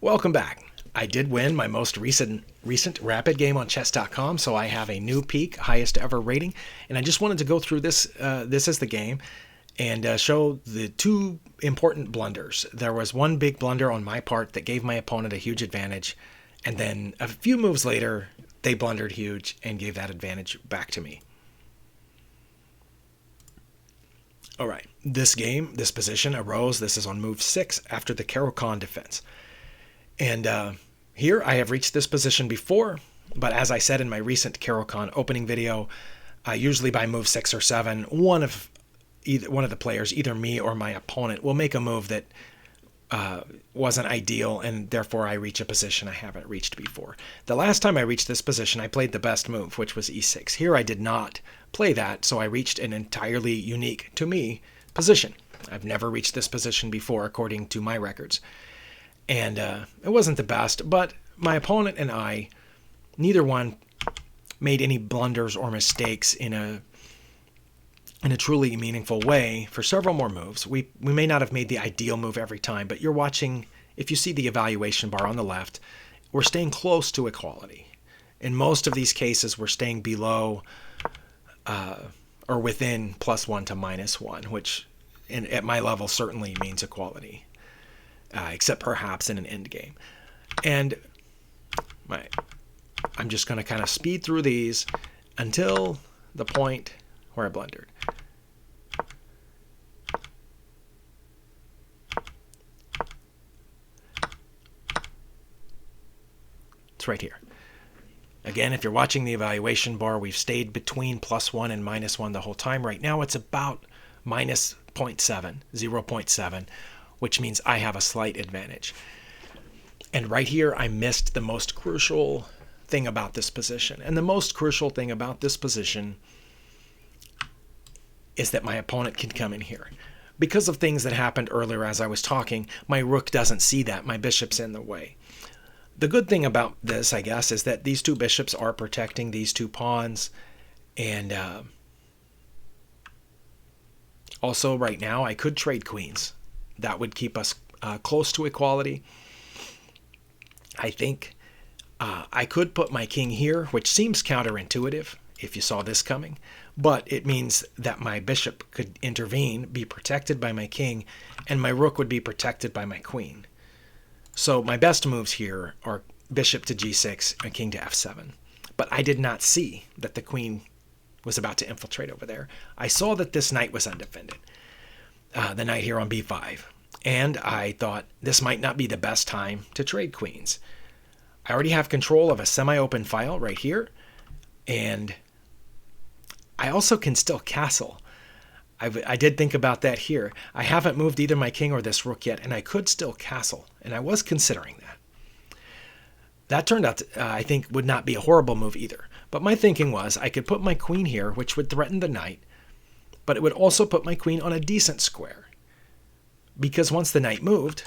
Welcome back. I did win my most recent rapid game on chess.com, so I have a new peak, highest ever rating, and I just wanted to go through this as the game and show the two important blunders. There was one big blunder on my part that gave my opponent a huge advantage, and then a few moves later, they blundered huge and gave that advantage back to me. All right, this position arose. This is on move 6 after the Caro-Kann defense. And here I have reached this position before, but as I said in my recent Caro-Kann opening video, usually by move 6 or 7, one of the players, either me or my opponent, will make a move that wasn't ideal, and therefore I reach a position I haven't reached before. The last time I reached this position, I played the best move, which was e6. Here I did not play that, so I reached an entirely unique, to me, position. I've never reached this position before, according to my records. And it wasn't the best, but my opponent and I, neither one made any blunders or mistakes in a truly meaningful way for several more moves. We may not have made the ideal move every time, but you're watching, if you see the evaluation bar on the left, we're staying close to equality. In most of these cases, we're staying below or within +1 to -1, which at my level certainly means equality. Except perhaps in an end game. And I'm just going to kind of speed through these until the point where I blundered. It's right here. Again, if you're watching the evaluation bar, we've stayed between +1 and -1 the whole time. Right now it's about -0.7, which means I have a slight advantage. And right here, I missed the most crucial thing about this position. And the most crucial thing about this position is that my opponent can come in here. Because of things that happened earlier as I was talking, my rook doesn't see that. My bishop's in the way. The good thing about this, I guess, is that these two bishops are protecting these two pawns. And also right now, I could trade queens. That would keep us close to equality. I think I could put my king here, which seems counterintuitive if you saw this coming, but it means that my bishop could intervene, be protected by my king, and my rook would be protected by my queen. So my best moves here are bishop to g6 and king to f7. But I did not see that the queen was about to infiltrate over there. I saw that this knight was undefended. The knight here on b5. And I thought this might not be the best time to trade queens. I already have control of a semi-open file right here. And I also can still castle. I did think about that here. I haven't moved either my king or this rook yet, and I could still castle. And I was considering that. That turned out, I think, would not be a horrible move either. But my thinking was I could put my queen here, which would threaten the knight, but it would also put my queen on a decent square. Because once the knight moved,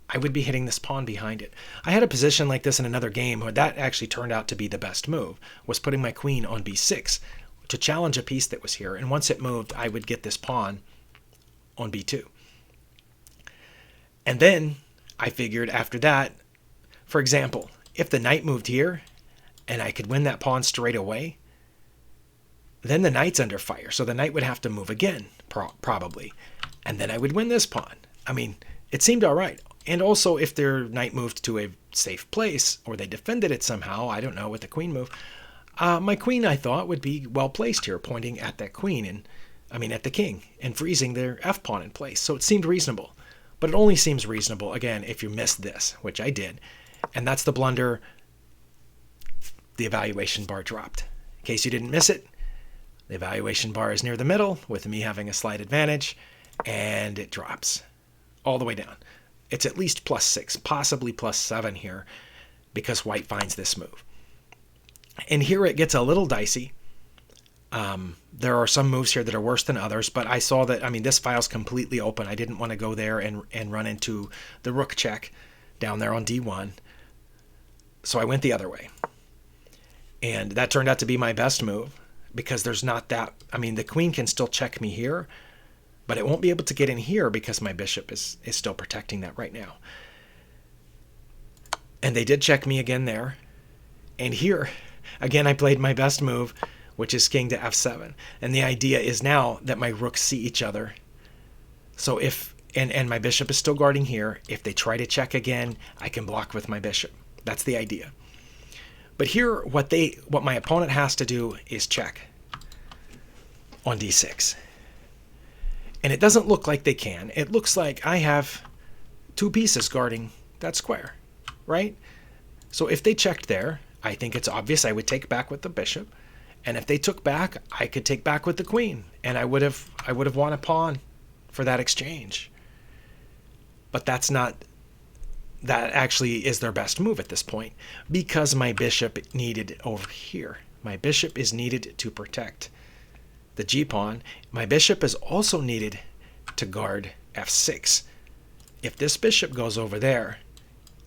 I would be hitting this pawn behind it. I had a position like this in another game where that actually turned out to be the best move, was putting my queen on b6 to challenge a piece that was here. And once it moved, I would get this pawn on b2. And then I figured after that, for example, if the knight moved here and I could win that pawn straight away, then the knight's under fire. So the knight would have to move again, probably. And then I would win this pawn. I mean, it seemed all right. And also, if their knight moved to a safe place, or they defended it somehow, I don't know, with the queen move, my queen, I thought, would be well placed here, pointing at that queen, at the king, and freezing their f-pawn in place. So it seemed reasonable. But it only seems reasonable, again, if you missed this, which I did. And that's the blunder. The evaluation bar dropped. In case you didn't miss it, the evaluation bar is near the middle, with me having a slight advantage, and it drops all the way down. It's at least +6, possibly +7 here, because white finds this move. And here it gets a little dicey. There are some moves here that are worse than others, but I saw that, this file's completely open. I didn't want to go there and run into the rook check down there on d1. So I went the other way. And that turned out to be my best move, because there's not that, the queen can still check me here, but it won't be able to get in here because my bishop is still protecting that right now. And they did check me again there. And here, again, I played my best move, which is king to f7. And the idea is now that my rooks see each other. So if, and my bishop is still guarding here, if they try to check again, I can block with my bishop. That's the idea. But here, what my opponent has to do is check on d6. And it doesn't look like they can. It looks like I have two pieces guarding that square, right? So if they checked there, I think it's obvious I would take back with the bishop. And if they took back, I could take back with the queen. And I would have won a pawn for that exchange. But that actually is their best move at this point, because my bishop needed over here. My bishop is needed to protect the g-pawn. My bishop is also needed to guard f6. If this bishop goes over there,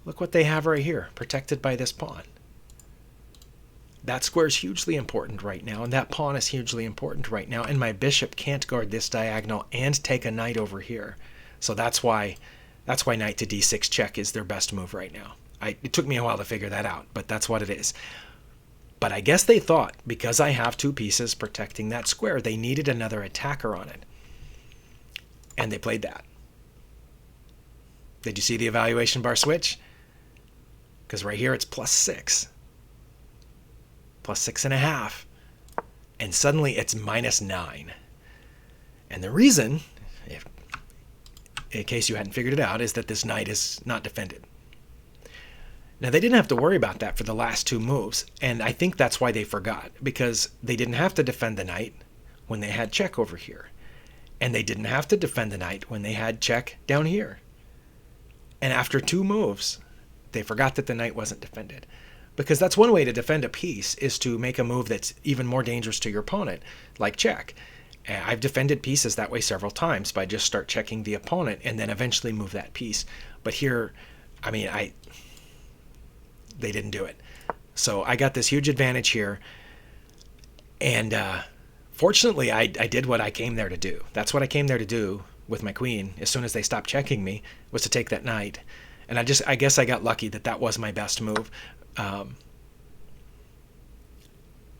look what they have right here, protected by this pawn. That square is hugely important right now, and that pawn is hugely important right now, and my bishop can't guard this diagonal and take a knight over here. So that's why knight to d6 check is their best move right now. It took me a while to figure that out, but that's what it is. But I guess they thought, because I have two pieces protecting that square, they needed another attacker on it. And they played that. Did you see the evaluation bar switch? Because right here it's +6. +6.5. And suddenly it's -9. And the reason, in case you hadn't figured it out, is that this knight is not defended. Now, they didn't have to worry about that for the last two moves, and I think that's why they forgot, because they didn't have to defend the knight when they had check over here, and they didn't have to defend the knight when they had check down here. And after two moves, they forgot that the knight wasn't defended, because that's one way to defend a piece, is to make a move that's even more dangerous to your opponent, like check. I've defended pieces that way several times, by just start checking the opponent and then eventually move that piece. But here, I mean, they didn't do it. So I got this huge advantage here. And fortunately, I did what I came there to do. That's what I came there to do with my queen. As soon as they stopped checking me, was to take that knight. And I guess I got lucky that was my best move.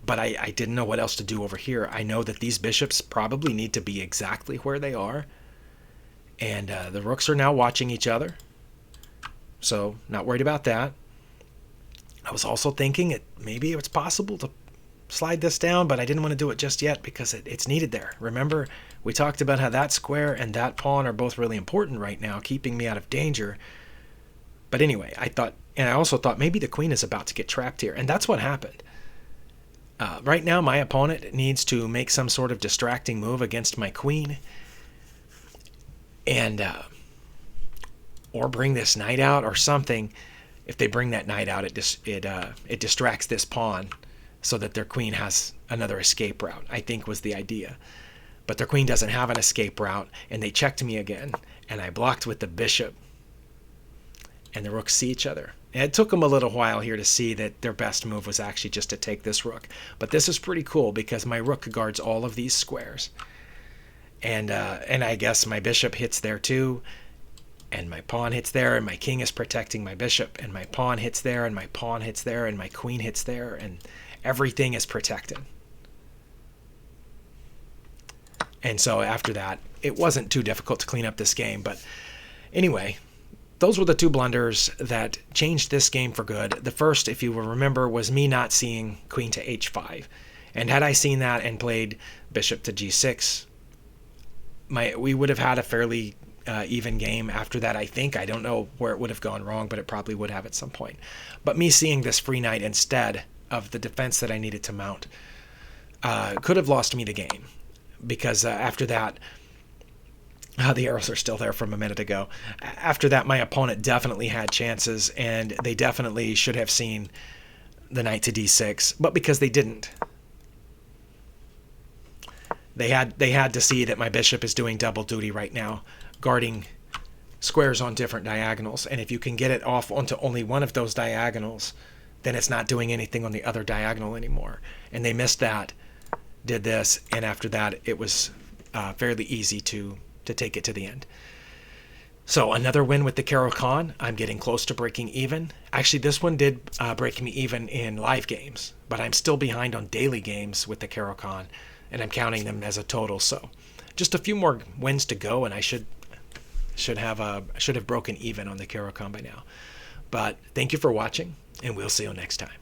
But I didn't know what else to do over here. I know that these bishops probably need to be exactly where they are. And the rooks are now watching each other. So not worried about that. I was also thinking maybe it's possible to slide this down, but I didn't want to do it just yet because it's needed there. Remember, we talked about how that square and that pawn are both really important right now, keeping me out of danger. But anyway, I also thought maybe the queen is about to get trapped here, and that's what happened. Right now, my opponent needs to make some sort of distracting move against my queen, and or bring this knight out or something. If they bring that knight out, it distracts this pawn so that their queen has another escape route, I think was the idea. But their queen doesn't have an escape route, and they checked me again, and I blocked with the bishop, and the rooks see each other. And it took them a little while here to see that their best move was actually just to take this rook. But this is pretty cool because my rook guards all of these squares. And I guess my bishop hits there too. And my pawn hits there, and my king is protecting my bishop, and my pawn hits there, and my pawn hits there, and my queen hits there, and everything is protected. And so after that, it wasn't too difficult to clean up this game. But anyway, those were the two blunders that changed this game for good. The first, if you will remember, was me not seeing queen to h5. And had I seen that and played bishop to g6, we would have had a fairly even game after that, I think. I don't know where it would have gone wrong, but it probably would have at some point. But me seeing this free knight instead of the defense that I needed to mount could have lost me the game, because after that, the arrows are still there from a minute ago. After that, my opponent definitely had chances, and they definitely should have seen the knight to d6, but because they didn't, they had to see that my bishop is doing double duty right now, guarding squares on different diagonals. And if you can get it off onto only one of those diagonals, then it's not doing anything on the other diagonal anymore. And they missed that, did this, and after that, it was fairly easy to take it to the end. So another win with the Caro-Kann. I'm getting close to breaking even. Actually, this one did break me even in live games, but I'm still behind on daily games with the Caro-Kann, and I'm counting them as a total. So just a few more wins to go, and I should have broken even on the Caro-Kann by now. But thank you for watching, and we'll see you next time.